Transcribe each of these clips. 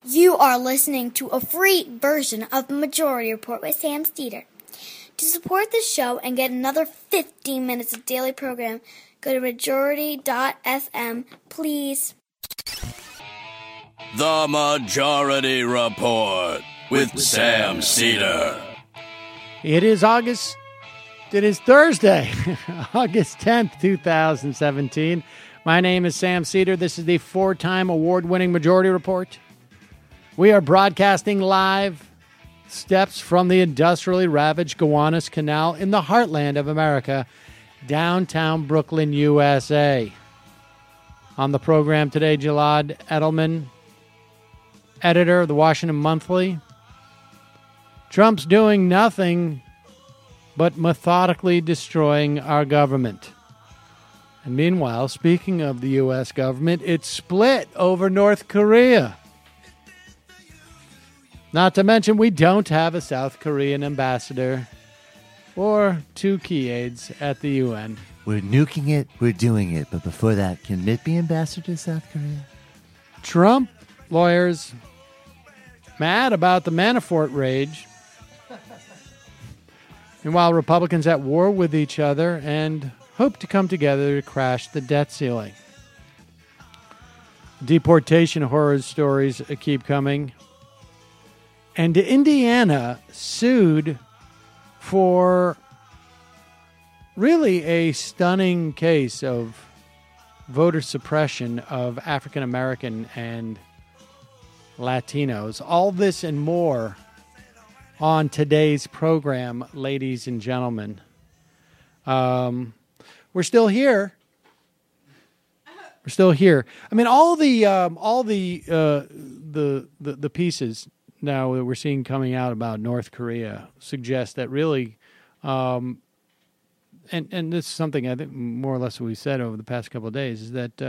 You are listening to a free version of the Majority Report with Sam Steeder. To support this show and get another 15 minutes of daily program, go to majority.fm, please. The Majority Report with Sam Steeder. It is Thursday, August 10th, 2017. My name is Sam Steeder. This is the four-time award-winning Majority Report. We are broadcasting live steps from the industrially ravaged Gowanus Canal in the heartland of America, downtown Brooklyn, USA. On the program today, Gilad Edelman, editor of the Washington Monthly. Trump's doing nothing but methodically destroying our government. And meanwhile, speaking of the U.S. government, it's split over North Korea. Not to mention, we don't have a South Korean ambassador or two key aides at the UN. We're nuking it, we're doing it. But before that, can Mitch be ambassador to South Korea? Trump lawyers mad about the Manafort rage. Meanwhile, Republicans at war with each other and hope to come together to crash the debt ceiling. Deportation horror stories keep coming. And Indiana sued for really a stunning case of voter suppression of African American and Latinos. All this and more on today's program, ladies and gentlemen. We're still here. We're still here. I mean, all the pieces now that we're seeing coming out about North Korea suggest that really, and this is something I think more or less we said over the past couple of days, is that,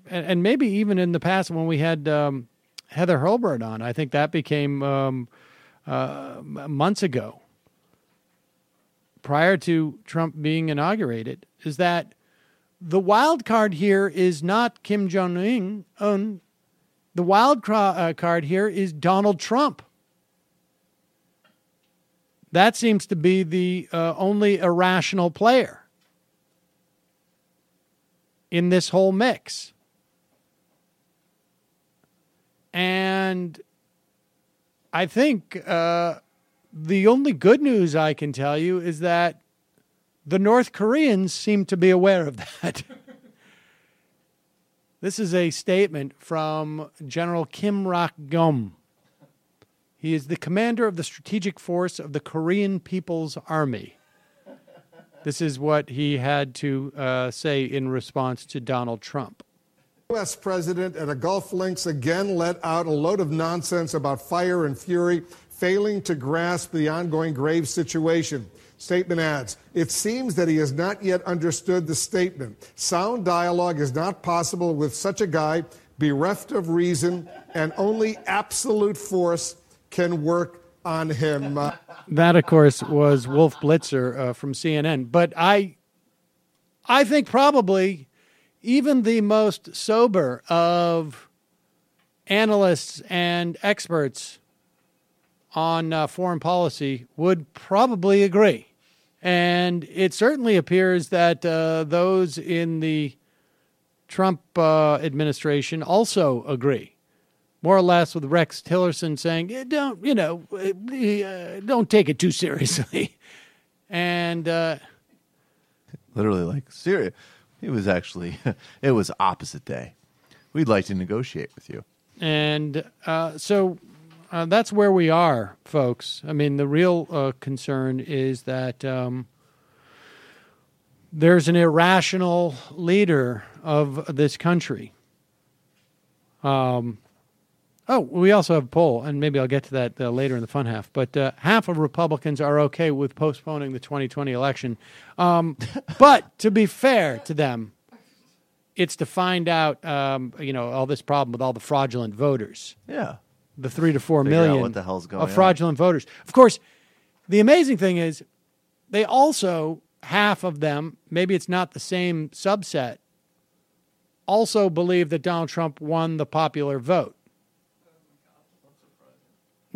and maybe even in the past when we had Heather Hurlburt on, I think that became months ago, prior to Trump being inaugurated, is that the wild card here is not Kim Jong-un. The wild card here is Donald Trump. That seems to be the only irrational player in this whole mix. And I think the only good news I can tell you is that the North Koreans seem to be aware of that. This is a statement from General Kim Rak-gum. He is the commander of the strategic force of the Korean People's Army. This is what he had to say in response to Donald Trump. U.S. President at a Gulf Links again let out a load of nonsense about fire and fury, failing to grasp the ongoing grave situation. Statement adds, it seems that he has not yet understood the statement. Sound dialogue is not possible with such a guy, bereft of reason, and only absolute force can work on him. That, of course, was Wolf Blitzer from CNN. But I think probably even the most sober of analysts and experts on foreign policy would probably agree. And it certainly appears that those in the Trump administration also agree, more or less, with Rex Tillerson saying, don't take it too seriously. And literally, like, serious. It was actually, it was opposite day. We'd like to negotiate with you. And so that's where we are, folks. I mean, the real concern is that there's an irrational leader of this country. We also have a poll, and maybe I'll get to that later in the fun half. But half of Republicans are okay with postponing the 2020 election. But to be fair to them, it's to find out, all this problem with all the fraudulent voters. Yeah. The 3 to 4 Figure out million what the hell's going of fraudulent voters. Of course, the amazing thing is they also, half of them, maybe it's not the same subset, also believe that Donald Trump won the popular vote.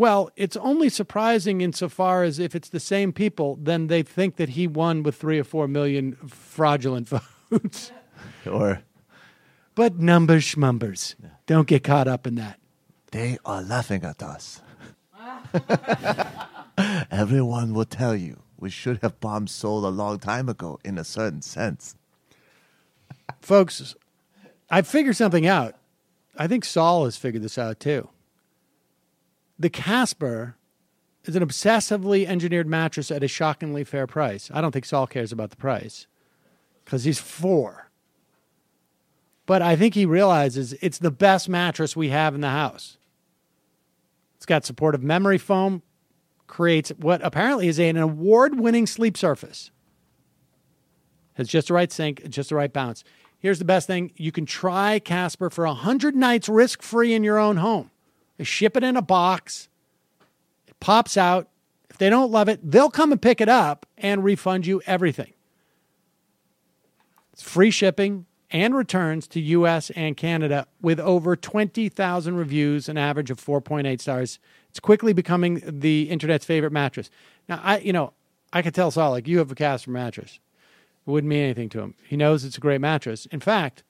Well, it's only surprising insofar as if it's the same people, then they think that he won with 3 or 4 million fraudulent votes. But numbers schmumbers. Don't get caught up in that. They are laughing at us. Everyone will tell you we should have bombed Seoul a long time ago in a certain sense. Folks, I figured something out. I think Saul has figured this out too. The Casper is an obsessively engineered mattress at a shockingly fair price. I don't think Saul cares about the price because he's 4. But I think he realizes it's the best mattress we have in the house. It's got supportive memory foam, creates what apparently is an award-winning sleep surface. Has just the right sink, just the right bounce. Here's the best thing. You can try Casper for 100 nights risk-free in your own home. They ship it in a box. It pops out. If they don't love it, they'll come and pick it up and refund you everything. It's free shipping and returns to U.S. and Canada with over 20,000 reviews, an average of 4.8 stars. It's quickly becoming the internet's favorite mattress. Now, I could tell Saul, you have a Casper mattress. It wouldn't mean anything to him. He knows it's a great mattress. In fact,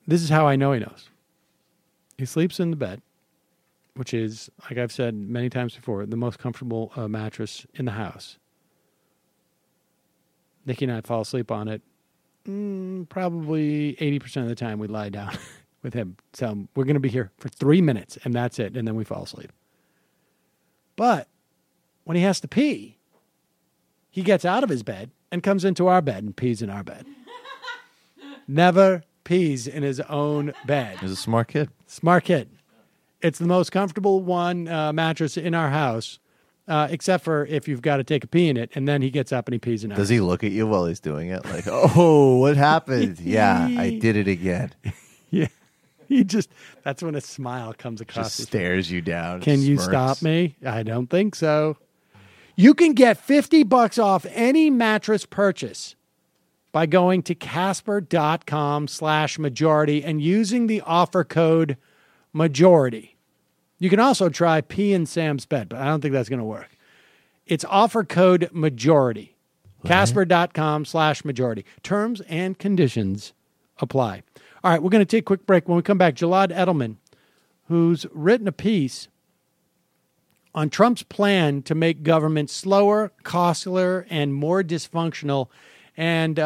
this is how I know he knows. He sleeps in the bed, which is, like I've said many times before, the most comfortable mattress in the house. Nikki and I fall asleep on it. Probably 80% of the time we lie down with him. So we're going to be here for 3 minutes, and that's it, and then we fall asleep. But when he has to pee, he gets out of his bed and comes into our bed and pees in our bed. Never pees in his own bed. He's a smart kid. Smart kid. It's the most comfortable mattress in our house, except for if you've got to take a pee in it, and then he gets up and he pees in it. Does he look at you while he's doing it? Like, oh, what happened? Yeah, I did it again. Yeah. That's when a smile comes across. Just stares you down. Can you stop me? I don't think so. You can get $50 off any mattress purchase by going to Casper.com/majority and using the offer code majority. You can also try pee in Sam's bed, but I don't think that's going to work. It's offer code majority. Casper.com/majority. Terms and conditions apply. All right, we're going to take a quick break. When we come back, Gilad Edelman, who's written a piece on Trump's plan to make government slower, costlier, and more dysfunctional. And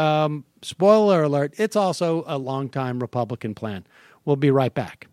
spoiler alert, it's also a longtime Republican plan. We'll be right back.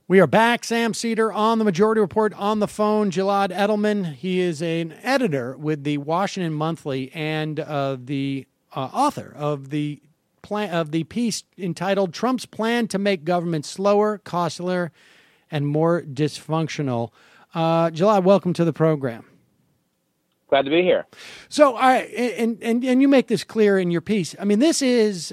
We are back. Sam Seder on the Majority Report. On the phone, Gilad Edelman. He is an editor with the Washington Monthly and the author of the piece entitled "Trump's Plan to Make Government Slower, Costlier, and More Dysfunctional." Gilad, welcome to the program. Glad to be here. So, all right, and you make this clear in your piece. I mean, this is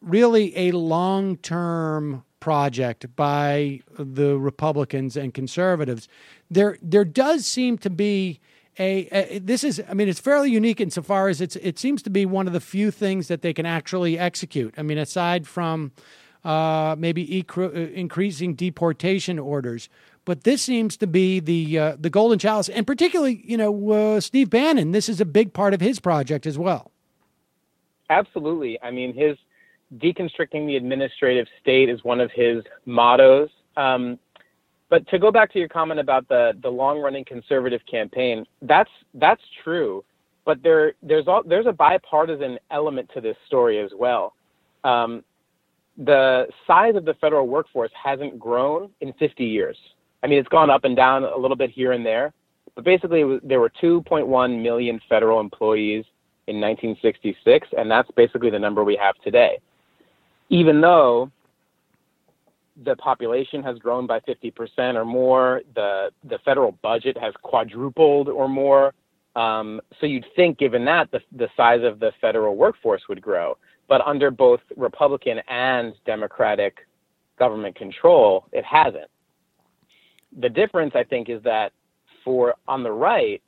really a long-term project by the Republicans and conservatives. There does seem to be it's fairly unique insofar as it seems to be one of the few things that they can actually execute. I mean, aside from maybe increasing deportation orders, but this seems to be the golden chalice, and particularly, Steve Bannon. This is a big part of his project as well. Absolutely. I mean, deconstructing the administrative state is one of his mottos. But to go back to your comment about the long-running conservative campaign, that's true. But there's a bipartisan element to this story as well. The size of the federal workforce hasn't grown in 50 years. I mean, it's gone up and down a little bit here and there, but basically there were 2.1 million federal employees in 1966, and that's basically the number we have today. Even though the population has grown by 50% or more, the federal budget has quadrupled or more. So you'd think, given that, the size of the federal workforce would grow. But under both Republican and Democratic government control, it hasn't. The difference, I think, is that on the right,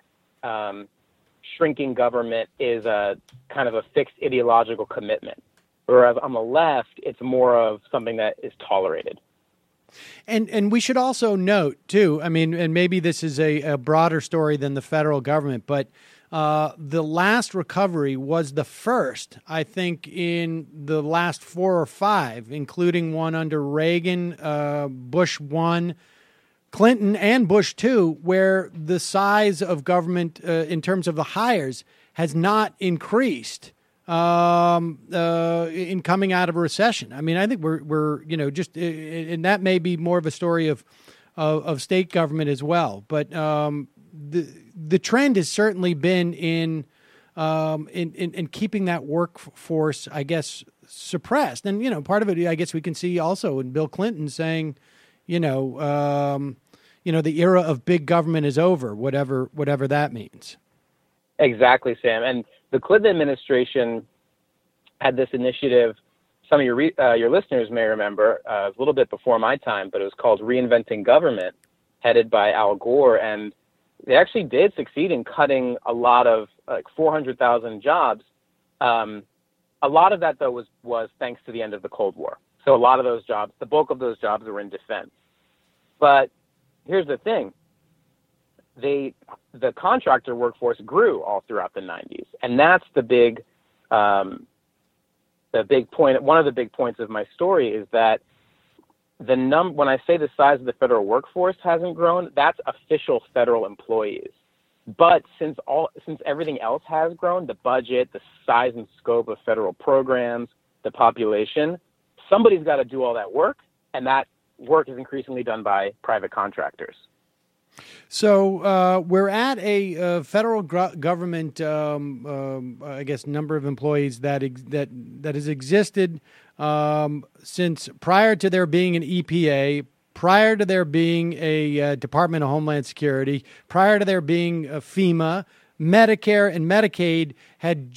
shrinking government is a kind of a fixed ideological commitment. Whereas on the left, it's more of something that is tolerated. And we should also note, too, I mean, and maybe this is a broader story than the federal government, but the last recovery was the first, I think, in the last 4 or 5, including one under Reagan, Bush 1, Clinton, and Bush 2, where the size of government in terms of the hires has not increased in coming out of a recession. I mean, I think we're just, and that may be more of a story of state government as well. But the trend has certainly been in keeping that workforce, I guess, suppressed. And part of it, I guess, we can see also in Bill Clinton saying, the era of big government is over, whatever that means. Exactly, Sam. And the Clinton administration had this initiative. Some of your listeners may remember, a little bit before my time, but it was called Reinventing Government, headed by Al Gore. And they actually did succeed in cutting a lot of, 400,000 jobs. A lot of that, though, was thanks to the end of the Cold War. So a lot of those jobs, the bulk of those jobs were in defense. But here's the thing. The contractor workforce grew all throughout the 90s. And that's the big point. One of the big points of my story is that when I say the size of the federal workforce hasn't grown, that's official federal employees. But since everything else has grown, the budget, the size and scope of federal programs, the population, somebody's got to do all that work, and that work is increasingly done by private contractors. So we're at a federal government, I guess, number of employees that has existed since prior to there being an EPA, prior to there being a Department of Homeland Security, prior to there being a FEMA. Medicare and Medicaid had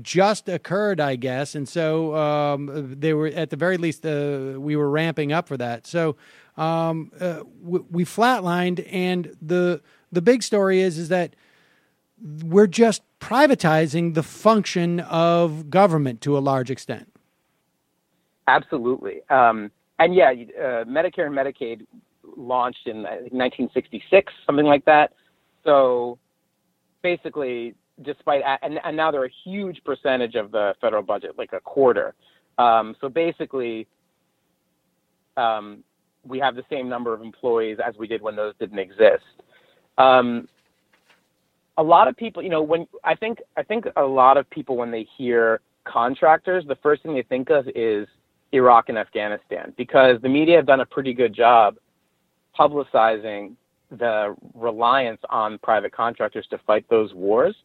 just occurred, I guess, and so they were, at the very least, we were ramping up for that. So we flatlined, and the big story is that we're just privatizing the function of government to a large extent. Absolutely, and yeah, Medicare and Medicaid launched in, I think, 1966, something like that. So basically, despite and now they're a huge percentage of the federal budget, like a quarter. So basically, we have the same number of employees as we did when those didn't exist. A lot of people, I think a lot of people, when they hear contractors, the first thing they think of is Iraq and Afghanistan, because the media have done a pretty good job publicizing the reliance on private contractors to fight those wars.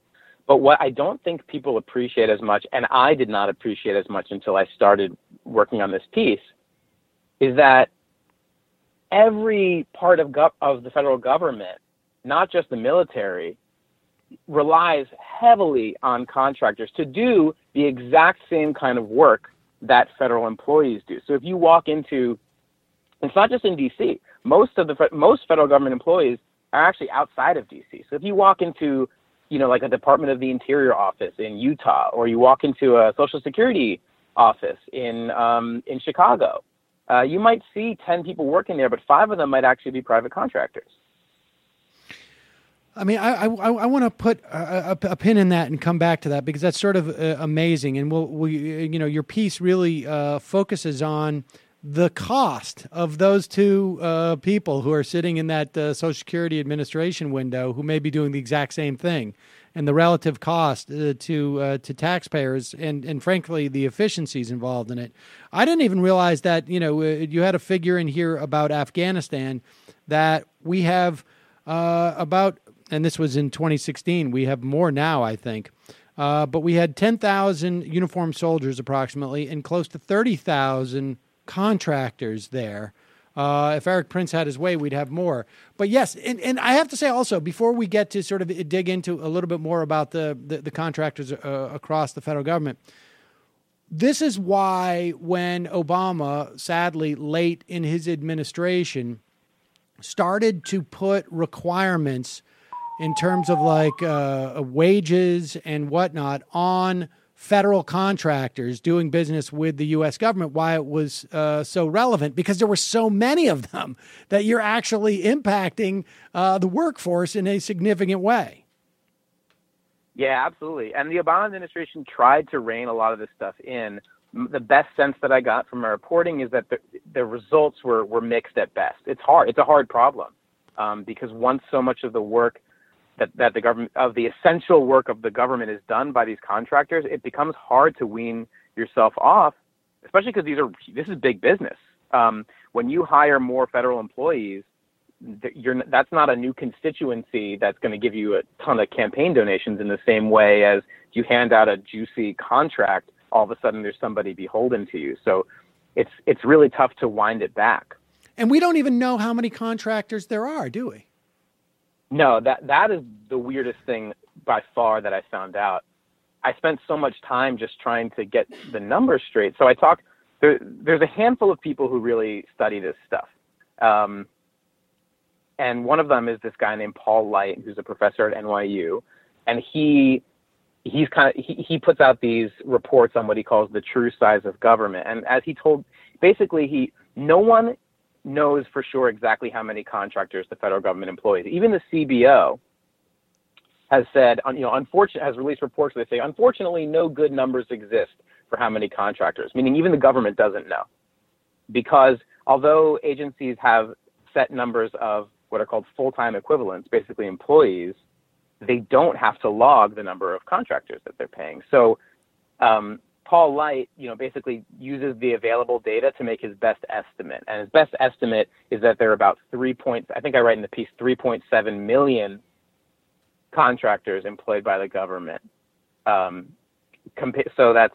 But what I don't think people appreciate as much, and I did not appreciate as much until I started working on this piece, is that every part of the federal government, not just the military, relies heavily on contractors to do the exact same kind of work that federal employees do. So if you walk into, it's not just in D.C., most federal government employees are actually outside of D.C. So if you walk into, like a Department of the Interior office in Utah, or you walk into a Social Security office in Chicago, you might see 10 people working there, but 5 of them might actually be private contractors. I mean, I want to put a pin in that and come back to that because that's sort of amazing. And your piece really focuses on the cost of those two people who are sitting in that Social Security Administration window who may be doing the exact same thing, and the relative cost to taxpayers and frankly the efficiencies involved in it. I didn't even realize that you had a figure in here about Afghanistan that we have about, and this was in 2016. We have more now, I think, but we had 10,000 uniformed soldiers approximately, and close to 30,000 contractors there. If Eric Prince had his way, we'd have more. But yes, and I have to say also, before we get to sort of dig into a little bit more about the contractors across the federal government, this is why when Obama, sadly, late in his administration, started to put requirements in terms of like wages and whatnot on federal contractors doing business with the U.S. government, why it was so relevant, because there were so many of them that you're actually impacting the workforce in a significant way. Yeah, absolutely. And the Obama administration tried to rein a lot of this stuff in. The best sense that I got from our reporting is that the results were mixed at best. It's hard. It's a hard problem because once so much of the work that the government, of the essential work of the government, is done by these contractors, it becomes hard to wean yourself off, especially because this is big business. When you hire more federal employees, that's not a new constituency that's going to give you a ton of campaign donations in the same way as you hand out a juicy contract. All of a sudden there's somebody beholden to you. So it's really tough to wind it back. And we don't even know how many contractors there are, do we? No, that is the weirdest thing by far that I found out. I spent so much time just trying to get the numbers straight. So there's a handful of people who really study this stuff. And one of them is this guy named Paul Light, who's a professor at NYU. And he puts out these reports on what he calls the true size of government. And as he told, basically no one knows for sure exactly how many contractors the federal government employs. Even the CBO has said, has released reports that say, unfortunately, no good numbers exist for how many contractors, meaning even the government doesn't know. Because although agencies have set numbers of what are called full-time equivalents, basically employees, they don't have to log the number of contractors that they're paying. So Paul Light, basically uses the available data to make his best estimate. And his best estimate is that there are about I think I write in the piece, 3.7 million contractors employed by the government. So that's,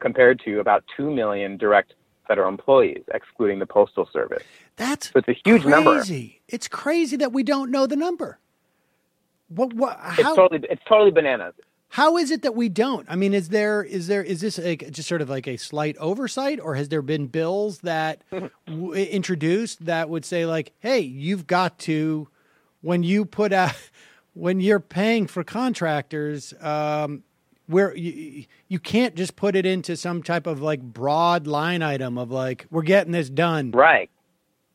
compared to about 2 million direct federal employees, excluding the Postal Service. So it's a huge number. It's crazy that we don't know the number. It's totally bananas. How is it that we don't? I mean, is this just sort of like a slight oversight, or has there been bills that introduced that would say like, hey, you've got to, when you're paying for contractors, where you can't just put it into some type of like broad line item of like, we're getting this done. Right.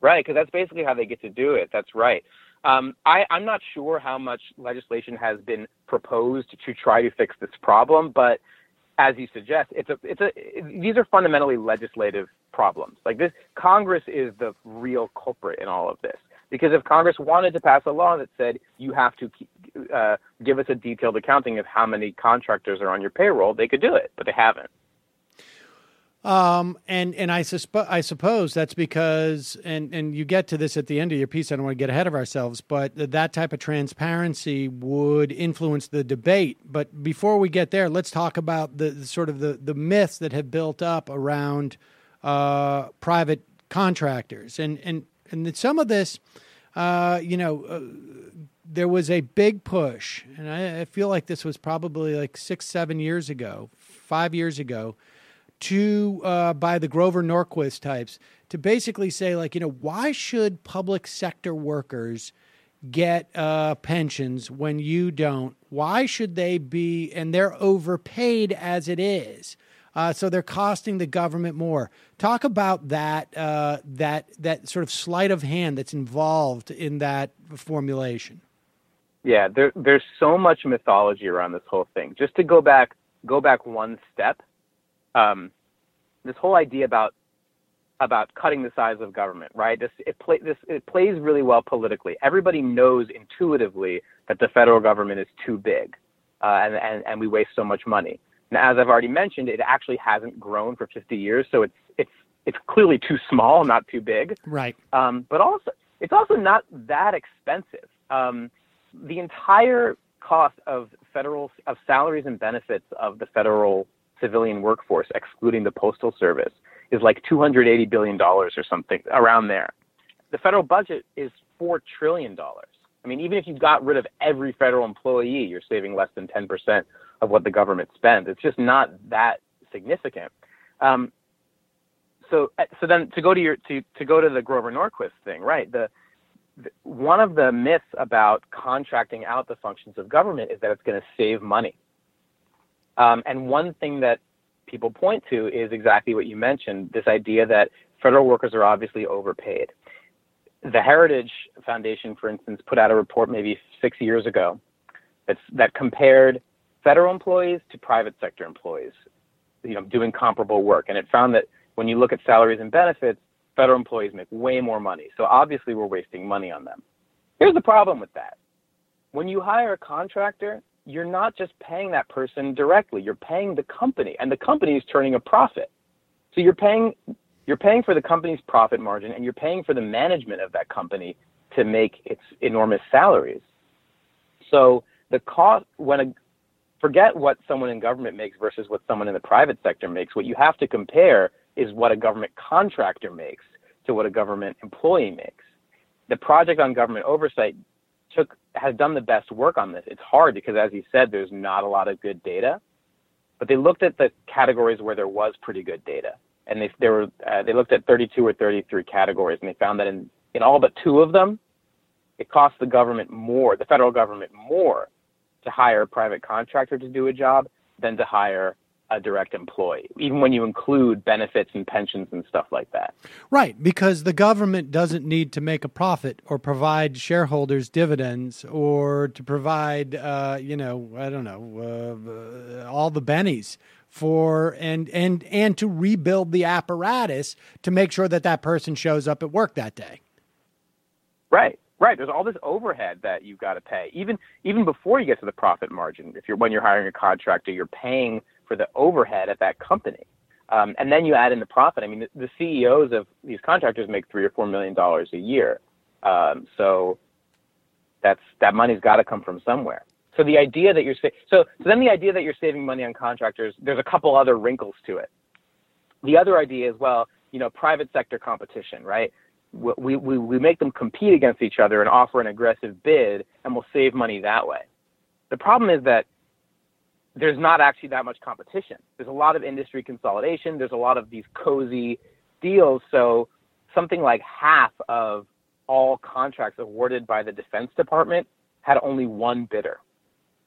Because that's basically how they get to do it. That's right. I'm not sure how much legislation has been proposed to try to fix this problem, but as you suggest, these are fundamentally legislative problems. Like this, Congress is the real culprit in all of this. Because if Congress wanted to pass a law that said you have to give us a detailed accounting of how many contractors are on your payroll, they could do it, but they haven't. And I suppose that's because, and you get to this at the end of your piece, I don't want to get ahead of ourselves, but that type of transparency would influence the debate. But before we get there, let's talk about the sort of the myths that have built up around private contractors. And some of this, there was a big push, and I feel like this was probably like 5 years ago, by the Grover Norquist types to basically say like, why should public sector workers get pensions when you don't? Why should they be, and they're overpaid as it is. So they're costing the government more. Talk about that sort of sleight of hand that's involved in that formulation. Yeah, there's so much mythology around this whole thing. Just to go back one step, this whole idea about cutting the size of government, right? It plays really well politically. Everybody knows intuitively that the federal government is too big, and we waste so much money. Now, as I've already mentioned, it actually hasn't grown for 50 years, so it's clearly too small, not too big. Right. But also, it's also not that expensive. The entire cost of salaries and benefits of the federal civilian workforce, excluding the Postal Service, is like $280 billion or something around there. The federal budget is $4 trillion. I mean, even if you got rid of every federal employee, you're saving less than 10% of what the government spends. It's just not that significant. So then to go to the Grover Norquist thing, right? One of the myths about contracting out the functions of government is that it's going to save money. And one thing that people point to is exactly what you mentioned, this idea that federal workers are obviously overpaid. The Heritage Foundation, for instance, put out a report maybe 6 years ago that compared federal employees to private sector employees, doing comparable work. And it found that when you look at salaries and benefits, federal employees make way more money. So obviously we're wasting money on them. Here's the problem with that. When you hire a contractor, you're not just paying that person directly. You're paying the company, and the company is turning a profit. So you're paying for the company's profit margin, and you're paying for the management of that company to make its enormous salaries. So the cost, forget what someone in government makes versus what someone in the private sector makes. What you have to compare is what a government contractor makes to what a government employee makes. The Project on Government Oversight has done the best work on this. It's hard because, as you said, there's not a lot of good data, but they looked at the categories where there was pretty good data, and they looked at 32 or 33 categories, and they found that in all but 2 of them, it costs the federal government more to hire a private contractor to do a job than to hire a direct employee, even when you include benefits and pensions and stuff like that. Right, because the government doesn't need to make a profit or provide shareholders dividends or to provide, all the bennies for and to rebuild the apparatus to make sure that person shows up at work that day. Right. There's all this overhead that you've got to pay, even before you get to the profit margin. When you're hiring a contractor, you're paying for the overhead at that company. And then you add in the profit. I mean, the CEOs of these contractors make $3 or $4 million a year. So that money's got to come from somewhere. So the idea that the idea that you're saving money on contractors, there's a couple other wrinkles to it. The other idea is, private sector competition, right? We make them compete against each other and offer an aggressive bid, and we'll save money that way. The problem is that there's not actually that much competition. There's a lot of industry consolidation. There's a lot of these cozy deals. So something like half of all contracts awarded by the Defense Department had only one bidder.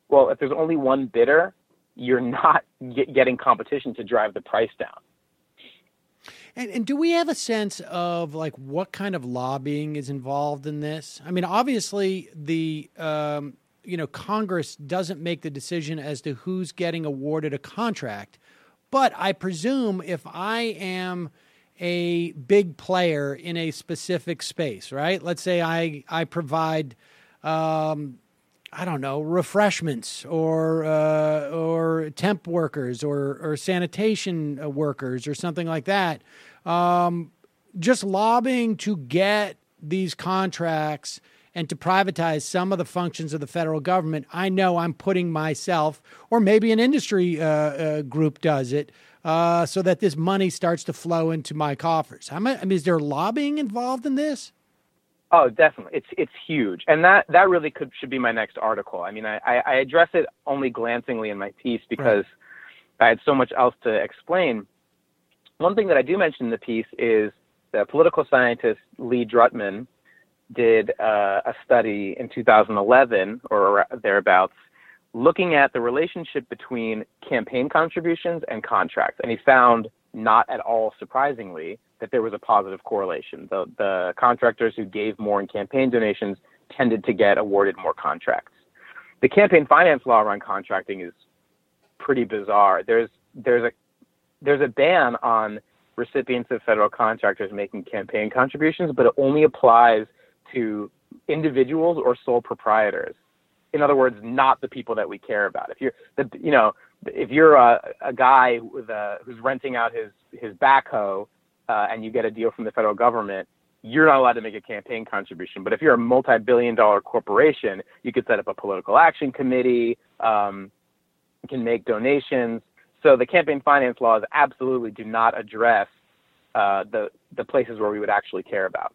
Well, if there's only one bidder, you're not getting competition to drive the price down. And do we have a sense of what kind of lobbying is involved in this? I mean, obviously the Congress doesn't make the decision as to who's getting awarded a contract, but I presume if I am a big player in a specific space, right? Let's say I provide refreshments or temp workers or sanitation workers or something like that. Just lobbying to get these contracts and to privatize some of the functions of the federal government. I know I'm putting myself, or maybe an industry group does it, so that this money starts to flow into my coffers. Is there lobbying involved in this? Oh, definitely. It's huge. And that really should be my next article. I mean, I address it only glancingly in my piece because I had so much else to explain. One thing that I do mention in the piece is the political scientist Lee Drutman did a study in 2011 or thereabouts looking at the relationship between campaign contributions and contracts. And he found, not at all surprisingly, that there was a positive correlation. The contractors who gave more in campaign donations tended to get awarded more contracts. The campaign finance law around contracting is pretty bizarre. There's a ban on recipients of federal contractors making campaign contributions, but it only applies to individuals or sole proprietors. In other words, not the people that we care about. If you're a guy who's renting out his backhoe and you get a deal from the federal government, you're not allowed to make a campaign contribution. But if you're a multi-billion-dollar corporation, you could set up a political action committee, you can make donations. So the campaign finance laws absolutely do not address the places where we would actually care about.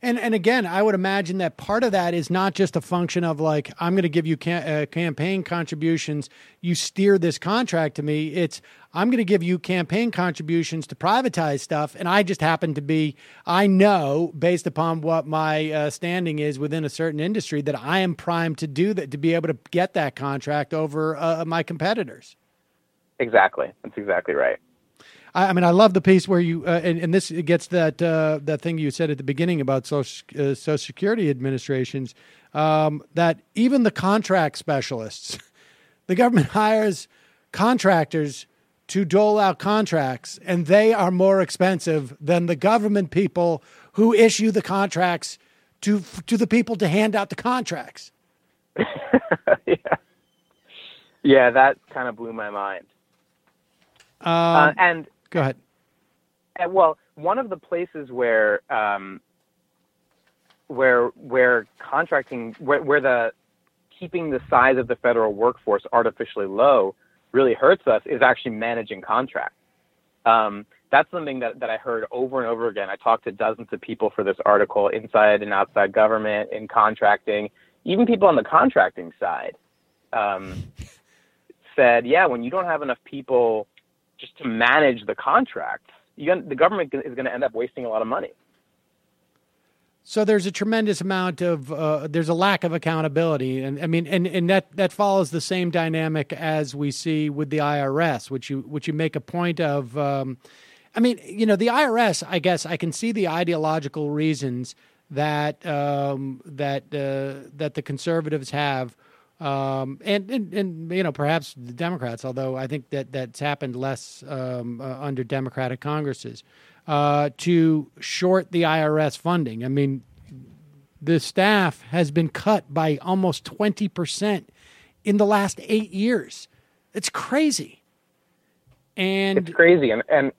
And again, I would imagine that part of that is not just a function of like, I'm going to give you campaign contributions, you steer this contract to me. It's, I'm going to give you campaign contributions to privatize stuff. And I just happen to be, I know based upon what my standing is within a certain industry that I am primed to do that, to be able to get that contract over my competitors. Exactly. That's exactly right. I mean, I love the piece where you, and this gets that thing you said at the beginning about Social Security administrations, that even the contract specialists, the government hires contractors to dole out contracts, and they are more expensive than the government people who issue the contracts to the people to hand out the contracts. Yeah, that kind of blew my mind. And go ahead. Well, one of the places where contracting, where the keeping the size of the federal workforce artificially low really hurts us is actually managing contracts. That's something that I heard over and over again. I talked to dozens of people for this article, inside and outside government, in contracting, even people on the contracting side said, yeah, when you don't have enough people just to manage the contracts, the government is going to end up wasting a lot of money. So there's a tremendous amount of there's a lack of accountability, and I mean, and that follows the same dynamic as we see with the IRS, which you make a point of. I mean, you know, the IRS. I guess I can see the ideological reasons that that the conservatives have. And you know, perhaps the Democrats, although I think that's happened less under Democratic Congresses, to short the IRS funding. I mean, the staff has been cut by almost 20% in the last 8 years. It's crazy. And it's crazy. And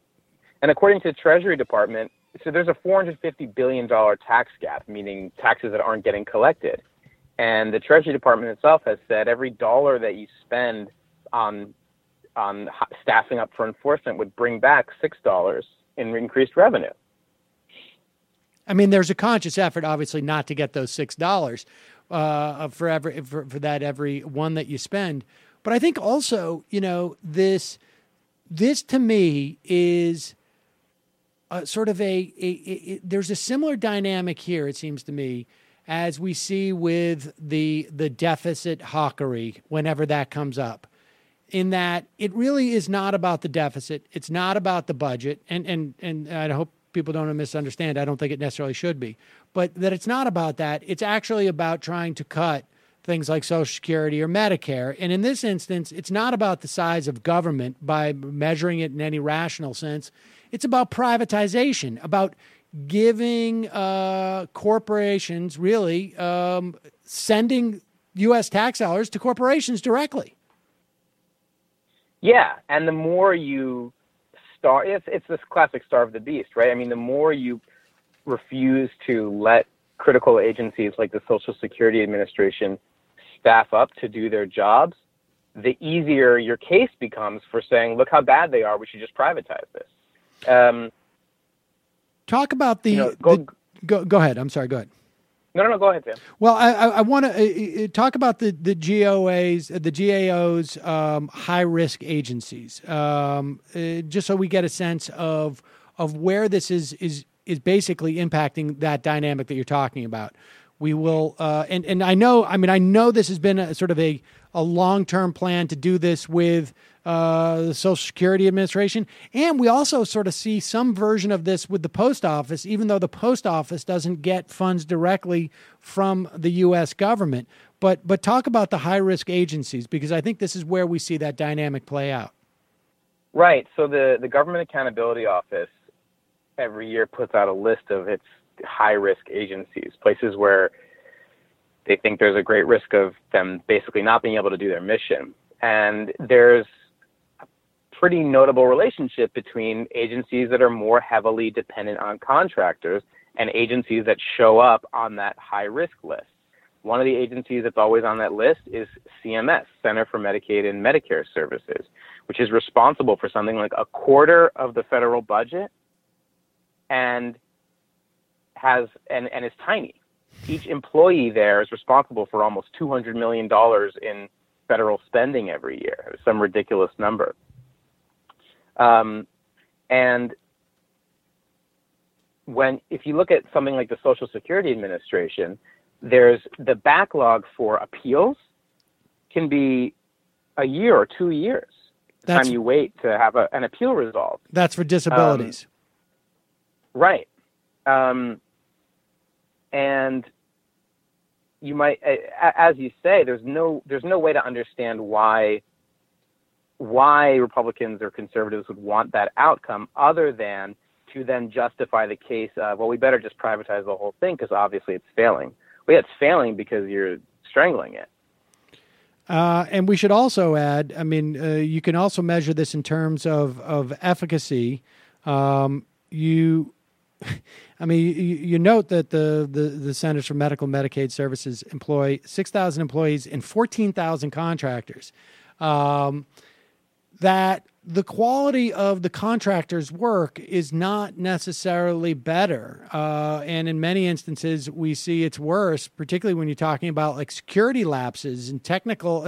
according to the Treasury Department, so there's a $450 billion tax gap, meaning taxes that aren't getting collected. And the Treasury Department itself has said every dollar that you spend on staffing up for enforcement would bring back $6 in increased revenue. I mean, there's a conscious effort, obviously, not to get those $6 for every one that you spend. But I think also, you know, this to me is sort of there's a similar dynamic here, it seems to me, as we see with the deficit hawkery whenever that comes up, in that it really is not about the deficit. It's not about the budget. And I hope people don't misunderstand. I don't think it necessarily should be. But that it's not about that. It's actually about trying to cut things like Social Security or Medicare. And in this instance, it's not about the size of government by measuring it in any rational sense. It's about privatization, about giving corporations, really sending U.S. tax dollars to corporations directly. Yeah, and the more you it's this classic starve the beast, right? I mean, the more you refuse to let critical agencies like the Social Security Administration staff up to do their jobs, the easier your case becomes for saying, look how bad they are, we should just privatize this. Talk about go ahead. I'm sorry. Go ahead. No, go ahead, Sam. Well, I want to talk about the GAOs, high risk agencies, just so we get a sense of where this is basically impacting that dynamic that you're talking about. We will, and I know this has been a sort of a long-term plan to do this with the Social Security Administration. And we also sort of see some version of this with the post office, even though the post office doesn't get funds directly from the U.S. government. But talk about the high-risk agencies, because I think this is where we see that dynamic play out. Right. So the Government Accountability Office every year puts out a list of its high-risk agencies, places where they think there's a great risk of them basically not being able to do their mission. And there's a pretty notable relationship between agencies that are more heavily dependent on contractors and agencies that show up on that high-risk list. One of the agencies that's always on that list is CMS, Center for Medicaid and Medicare Services, which is responsible for something like a quarter of the federal budget and is tiny. Each employee there is responsible for almost $200 million in federal spending every year, some ridiculous number. And if you look at something like the Social Security Administration, there's the backlog for appeals can be a year or 2 years. The time you wait to have an appeal resolved. That's for disabilities. Right. And you might, as you say, there's no way to understand why Republicans or conservatives would want that outcome, other than to then justify the case of, well, we better just privatize the whole thing because obviously it's failing. Well, it's failing because you're strangling it. And we should also add, you can also measure this in terms of efficacy. You note that the Centers for Medical and Medicaid Services employ 6,000 employees and 14,000 contractors. That the quality of the contractors' work is not necessarily better. And in many instances, we see it's worse, particularly when you're talking about like security lapses and technological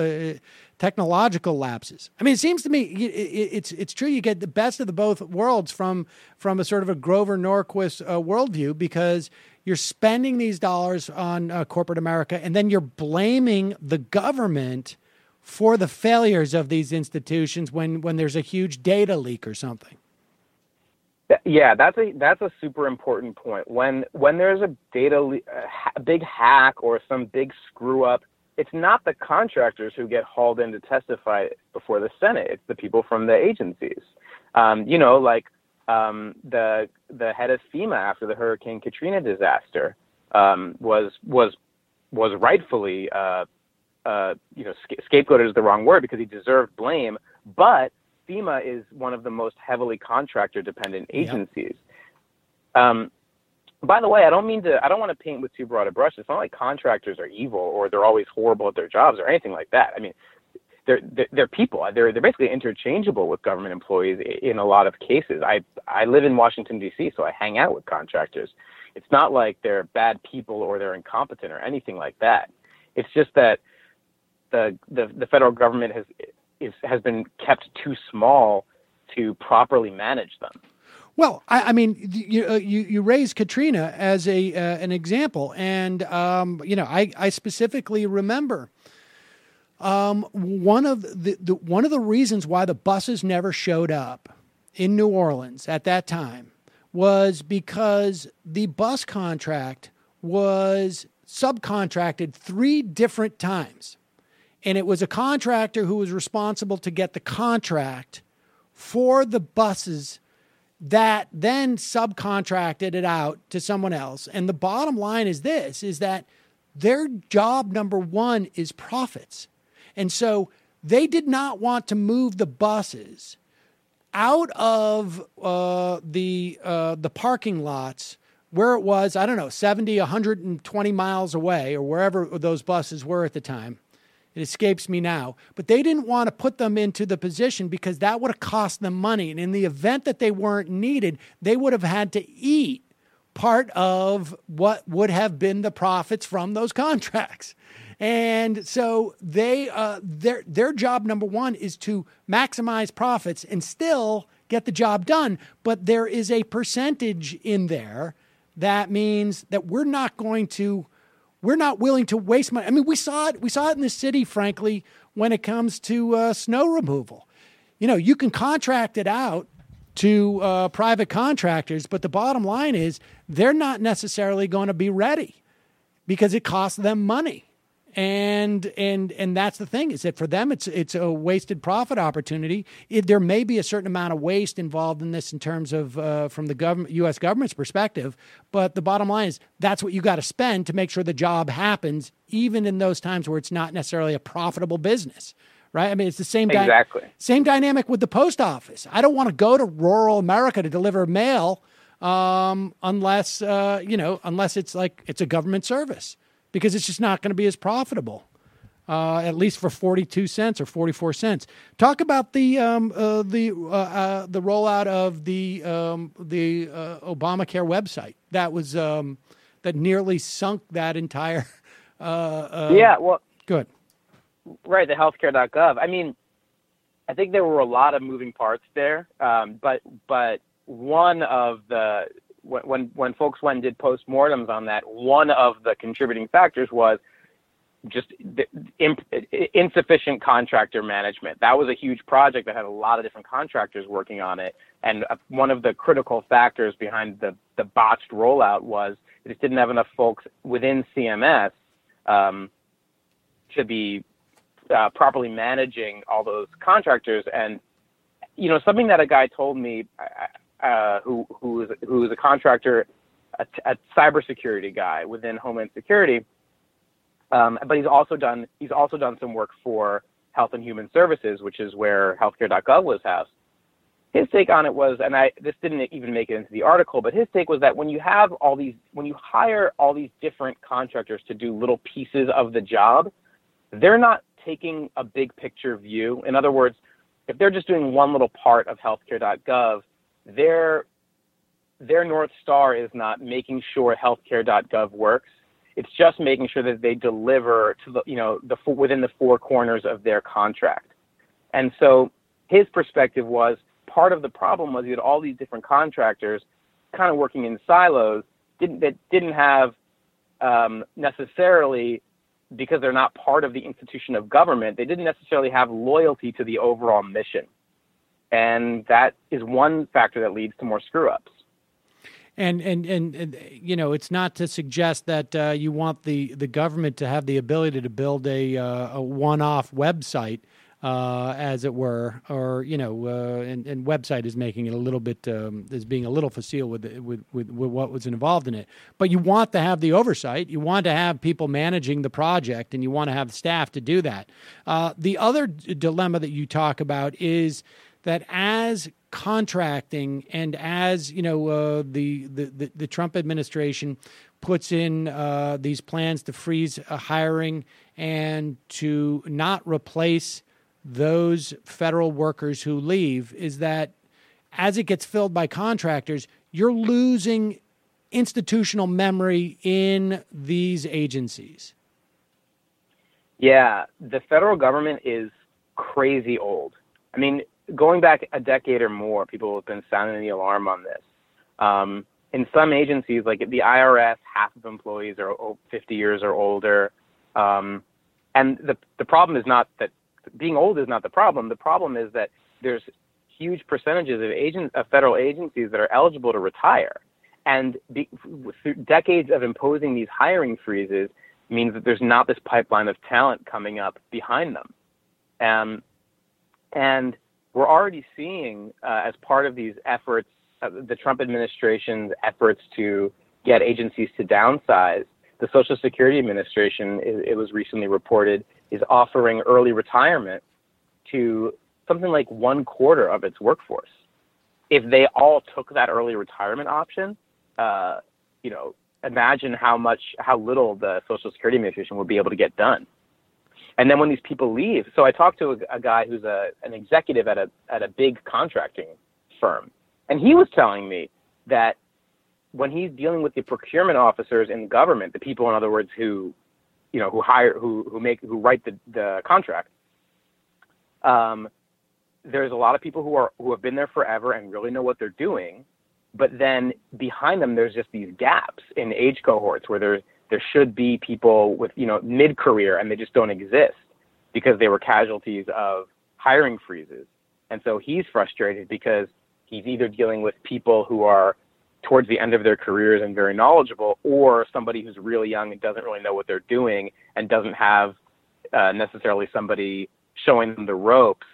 lapses. I mean, it seems to me it's true. You get the best of the both worlds from a sort of a Grover Norquist worldview, because you're spending these dollars on corporate America, and then you're blaming the government for the failures of these institutions when there's a huge data leak or something. Yeah, that's a super important point. When there's a a big hack or some big screw up, it's not the contractors who get hauled in to testify before the Senate. It's the people from the agencies. The head of FEMA after the Hurricane Katrina disaster was rightfully scapegoated is the wrong word because he deserved blame, but FEMA is one of the most heavily contractor-dependent agencies. Yep. By the way, I don't want to paint with too broad a brush. It's not like contractors are evil or they're always horrible at their jobs or anything like that. I mean, they're people. They're basically interchangeable with government employees in a lot of cases. I live in Washington, D.C., so I hang out with contractors. It's not like they're bad people or they're incompetent or anything like that. It's just that the federal government has been kept too small to properly manage them. Well, you raise Katrina as an example, and I specifically remember one of the reasons why the buses never showed up in New Orleans at that time was because the bus contract was subcontracted 3 different times. And it was a contractor who was responsible to get the contract for the buses that then subcontracted it out to someone else. And the bottom line is this, is that their job number one is profits. And so they did not want to move the buses out of the parking lots where it was, 70, 120 miles away, or wherever those buses were at the time. It escapes me now. But they didn't want to put them into the position because that would have cost them money. And in the event that they weren't needed, they would have had to eat part of what would have been the profits from those contracts. And so their job number one is to maximize profits and still get the job done. But there is a percentage in there that means that we're not willing to waste money. I mean, we saw it in the city, frankly, when it comes to snow removal. you can contract it out to private contractors, but the bottom line is they're not necessarily going to be ready because it costs them money. And that's the thing, is that for them it's a wasted profit opportunity. There may be a certain amount of waste involved in this in terms of from the U.S. government's perspective, but the bottom line is that's what you got to spend to make sure the job happens, even in those times where it's not necessarily a profitable business, right? I mean, it's the same same dynamic with the post office. I don't want to go to rural America to deliver mail unless it's like it's a government service, because it's just not going to be as profitable, at least for 42 cents or 44 cents. Talk about the rollout of the Obamacare website that was that nearly sunk that entire. Good. Right, the healthcare.gov. I mean, I think there were a lot of moving parts there, but one of the when folks went and did postmortems on that, one of the contributing factors was just insufficient contractor management. That was a huge project that had a lot of different contractors working on it, and one of the critical factors behind the botched rollout was it just didn't have enough folks within CMS to be properly managing all those contractors. And something that a guy told me, who is a contractor, a cybersecurity guy within Homeland Security, but he's also done some work for Health and Human Services, which is where healthcare.gov was housed. His take on it was, and this didn't even make it into the article, but his take was that when you hire all these different contractors to do little pieces of the job, they're not taking a big picture view. In other words, if they're just doing one little part of healthcare.gov, their North Star is not making sure healthcare.gov works. It's just making sure that they deliver to within the four corners of their contract. And so his perspective was, part of the problem was you had all these different contractors kind of working in silos that didn't have necessarily, because they're not part of the institution of government, they didn't necessarily have loyalty to the overall mission. And that is one factor that leads to more screw-ups. And it's not to suggest that you want the government to have the ability to build a one-off website, as it were, or and website is making it a little bit is being a little facile with what was involved in it. But you want to have the oversight. You want to have people managing the project, and you want to have staff to do that. The other dilemma that you talk about is that as contracting and as the Trump administration puts in these plans to freeze hiring and to not replace those federal workers who leave, is that as it gets filled by contractors, you're losing institutional memory in these agencies. Yeah, the federal government is crazy old. I mean, going back a decade or more, people have been sounding the alarm on this. In some agencies, like the IRS, half of employees are 50 years or older. And the problem is not that being old is not the problem. The problem is that there's huge percentages of federal agencies that are eligible to retire. And through decades of imposing these hiring freezes means that there's not this pipeline of talent coming up behind them. And we're already seeing, as part of these efforts, the Trump administration's efforts to get agencies to downsize, the Social Security Administration, it was recently reported, is offering early retirement to something like 1/4 of its workforce. If they all took that early retirement option, imagine how little the Social Security Administration would be able to get done. And then when these people leave, so I talked to a guy who's an executive at a big contracting firm, and he was telling me that when he's dealing with the procurement officers in government, the people, in other words, who write the contract, there's a lot of people who have been there forever and really know what they're doing, but then behind them there's just these gaps in age cohorts where there should be people with mid-career, and they just don't exist because they were casualties of hiring freezes. And so he's frustrated because he's either dealing with people who are towards the end of their careers and very knowledgeable, or somebody who's really young and doesn't really know what they're doing and doesn't have necessarily somebody showing them the ropes,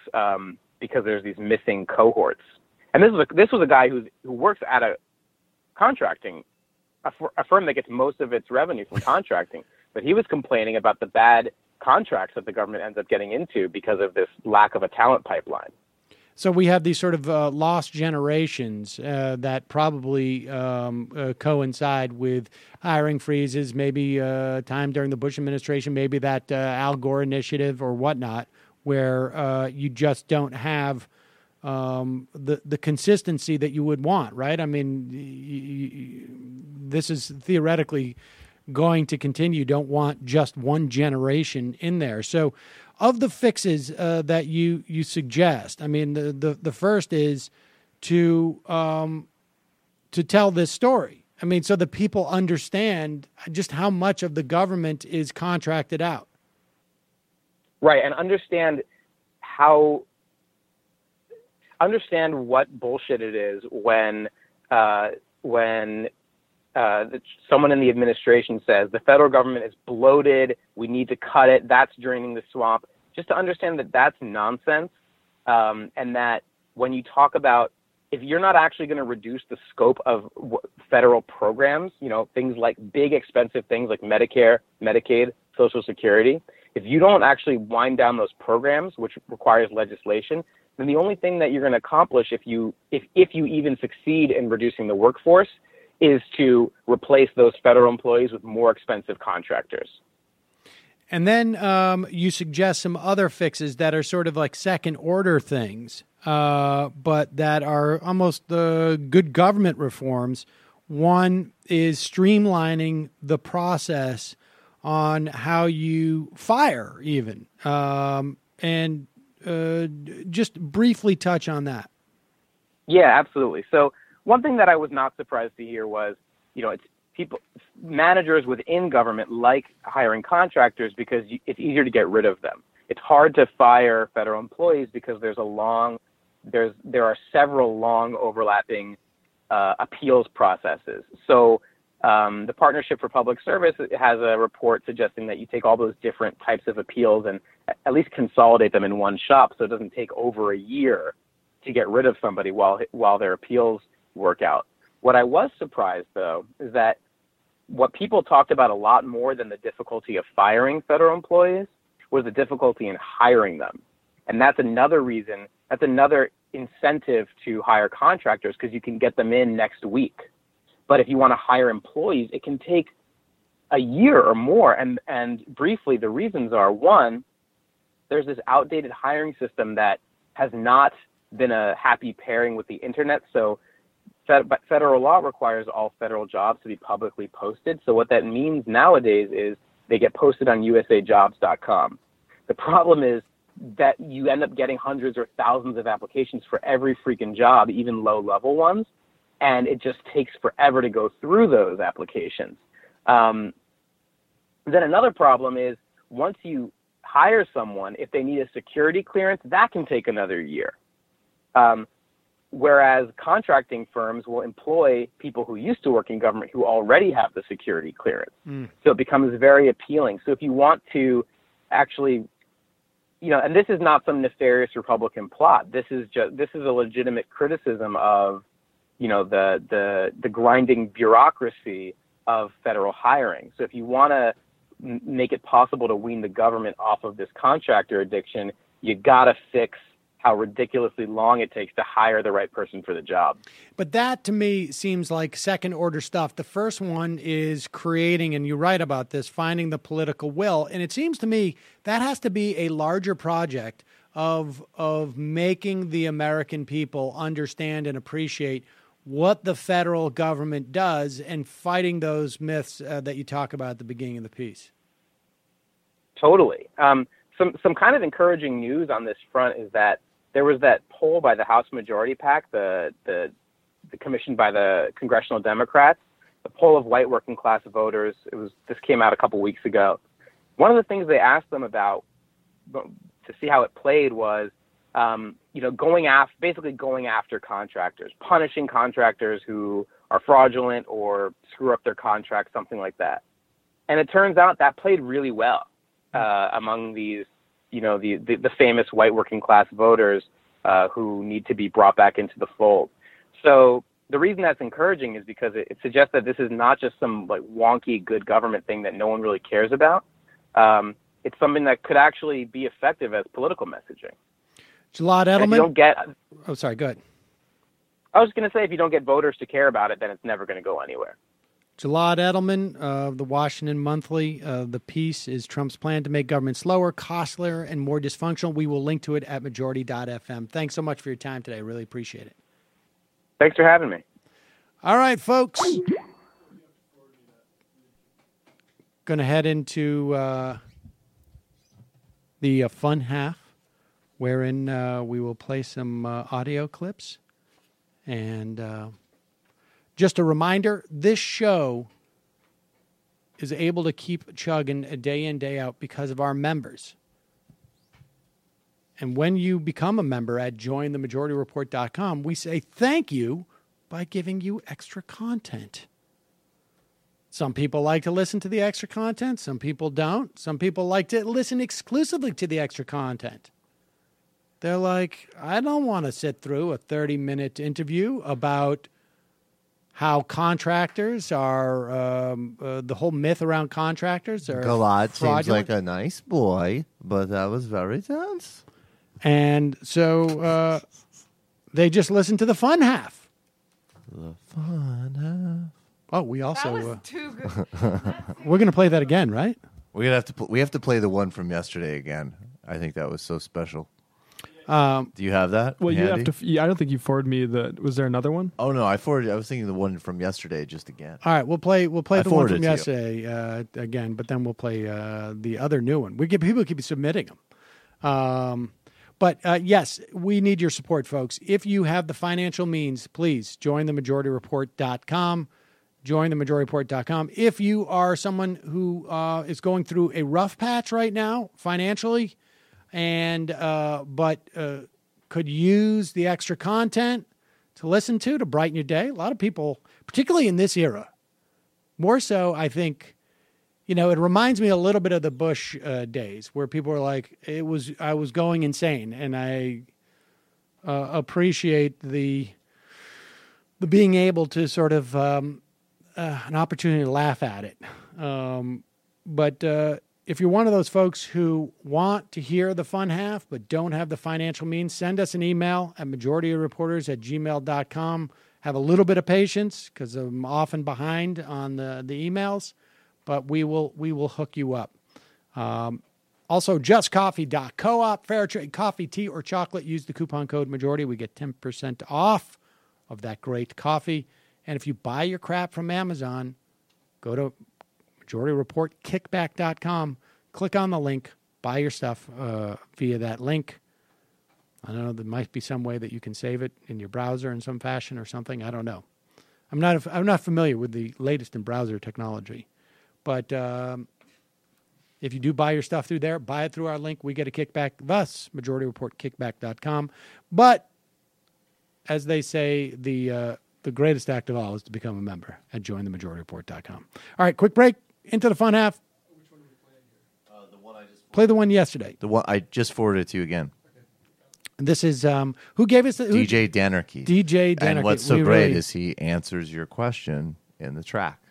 because there's these missing cohorts. And this was a guy who works at a firm that gets most of its revenue from contracting, but he was complaining about the bad contracts that the government ends up getting into because of this lack of a talent pipeline. So we have these sort of lost generations that probably coincide with hiring freezes, maybe time during the Bush administration, maybe that Al Gore initiative or whatnot, where you just don't have the consistency that you would want, right? I mean, this is theoretically going to continue. You don't want just one generation in there. So of the fixes that you suggest, I mean, the first is to tell this story. I mean, so that people understand just how much of the government is contracted out. Right, and understand what bullshit it is when someone in the administration says the federal government is bloated, we need to cut it, that's draining the swamp. Just to understand that that's nonsense, and that when you talk about, if you're not actually going to reduce the scope of federal programs, things like big expensive things like Medicare, Medicaid, Social Security, if you don't actually wind down those programs, which requires legislation, then the only thing that you're going to accomplish if you even succeed in reducing the workforce is to replace those federal employees with more expensive contractors. And then you suggest some other fixes that are sort of like second order things, but that are almost good government reforms. One is streamlining the process on how you fire even, and just briefly touch on that. Yeah, absolutely. So one thing that I was not surprised to hear was, it's managers within government like hiring contractors because it's easier to get rid of them. It's hard to fire federal employees because there are several long overlapping appeals processes. So the Partnership for Public Service has a report suggesting that you take all those different types of appeals and at least consolidate them in one shop so it doesn't take over a year to get rid of somebody while their appeals work out. What I was surprised, though, is that what people talked about a lot more than the difficulty of firing federal employees was the difficulty in hiring them. And that's another reason, that's another incentive to hire contractors, because you can get them in next week. But if you want to hire employees, it can take a year or more. And briefly, the reasons are, one, there's this outdated hiring system that has not been a happy pairing with the internet. So federal law requires all federal jobs to be publicly posted. So what that means nowadays is they get posted on usajobs.com. The problem is that you end up getting hundreds or thousands of applications for every freaking job, even low-level ones, and it just takes forever to go through those applications. Then another problem is once you hire someone, if they need a security clearance, that can take another year. Whereas contracting firms will employ people who used to work in government who already have the security clearance. So it becomes very appealing. So if you want to actually, and this is not some nefarious Republican plot. This is a legitimate criticism of, the grinding bureaucracy of federal hiring. So if you want to make it possible to wean the government off of this contractor addiction, you got to fix how ridiculously long it takes to hire the right person for the job. But that, to me, seems like second-order stuff. The first one is creating, and you write about this, finding the political will. And it seems to me that has to be a larger project of making the American people understand and appreciate what the federal government does and fighting those myths that you talk about at the beginning of the piece. Totally. Some kind of encouraging news on this front is that there was that poll by the House Majority PAC, the commissioned by the Congressional Democrats, the poll of white working class voters. This came out a couple weeks ago. One of the things they asked them about to see how it played was, going after contractors, punishing contractors who are fraudulent or screw up their contracts, something like that. And it turns out that played really well among these, the famous white working class voters who need to be brought back into the fold. So the reason that's encouraging is because it suggests that this is not just some like wonky good government thing that no one really cares about. It's something that could actually be effective as political messaging. Gilad Edelman. Oh, sorry. Go ahead. I was going to say, if you don't get voters to care about it, then it's never going to go anywhere. Gilad Edelman of the Washington Monthly. The piece is Trump's plan to make government slower, costlier, and more dysfunctional. We will link to it at majority.fm. Thanks so much for your time today. I really appreciate it. Thanks for having me. All right, folks. Going to head into the fun half, wherein we will play some audio clips. And just a reminder, this show is able to keep chugging day in, day out because of our members. And when you become a member at jointhemajorityreport.com, we say thank you by giving you extra content. Some people like to listen to the extra content. Some people don't. Some people like to listen exclusively to the extra content. They're like, I don't want to sit through a 30-minute interview about how contractors are, the whole myth around contractors are Gilad fraudulent. seems like a nice boy, but that was very tense. And so they just listen to the fun half. The fun half. Oh, we also... That was too good. we're going to play that again, right? We have to play the one from yesterday again. I think that was so special. Do you have that? Well, handy? you have to. I don't think you forwarded me the. Was there another one? Oh no, I forwarded. I was thinking the one from yesterday just again. All right, we'll play the one from to yesterday again, but then we'll play the other new one. People keep submitting them. But yes, we need your support, folks. If you have the financial means, please join themajorityreport.com. Join themajorityreport.com. If you are someone who is going through a rough patch right now financially, and but could use the extra content to listen to brighten your day. A lot of people, particularly in this era, more so, I think, it reminds me a little bit of the Bush days where people were like, I was going insane, and I appreciate the being able to sort of an opportunity to laugh at it. But if you're one of those folks who want to hear the fun half but don't have the financial means, send us an email at majorityreporters@gmail.com. Have a little bit of patience because I'm often behind on the emails, but we will hook you up. Also, justcoffee.coop, fair trade coffee, tea, or chocolate. Use the coupon code majority. We get 10% off of that great coffee. And if you buy your crap from Amazon, go to MajorityReportKickback.com. Click on the link. Buy your stuff via that link. I don't know. There might be some way that you can save it in your browser in some fashion or something. I don't know. I'm not familiar with the latest in browser technology, but if you do buy your stuff through there, buy it through our link. We get a kickback. Thus, MajorityReportKickback.com. But as they say, the greatest act of all is to become a member at jointhemajorityreport.com. All right, quick break. Into the fun half. Which one are we playing here? The one I just play the one yesterday. The one I just forwarded it to you again. And this is who gave us the DJ Danerky. DJ Danerky. And what's so great is he answers your question in the track.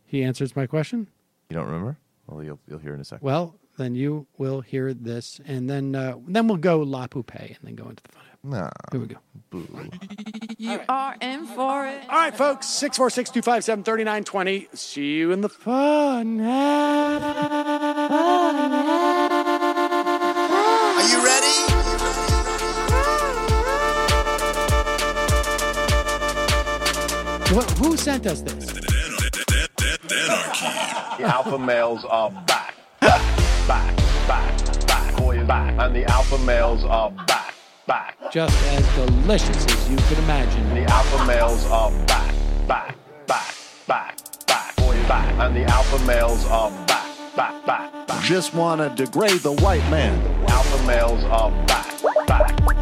He answers my question? You don't remember? Well, you'll hear in a second. Well, then you will hear this, and then we'll go La Poupée and then go into the fun half. Nah. Here we go. Boo. You are in for it. All right, folks, 646-257-3920. See you in the fun half. Are you ready? Who sent us this? The alpha males are back. Back. Boy, back. And the alpha males are back. Just as delicious as you could imagine. The alpha males are back. Boy, back. And the alpha males are back. Just want to degrade the white man. Alpha males are back.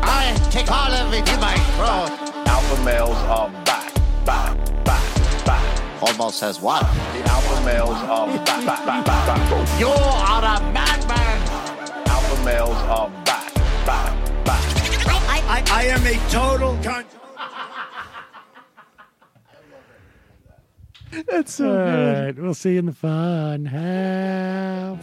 I boy, take all of it in my throat. Alpha males are back, back, back, back. Almost says what? The alpha males are back, back, back, back. You are a madman. Alpha males are back, back, back. I am a total cunt. That's so good. All right, we'll see you in the fun half.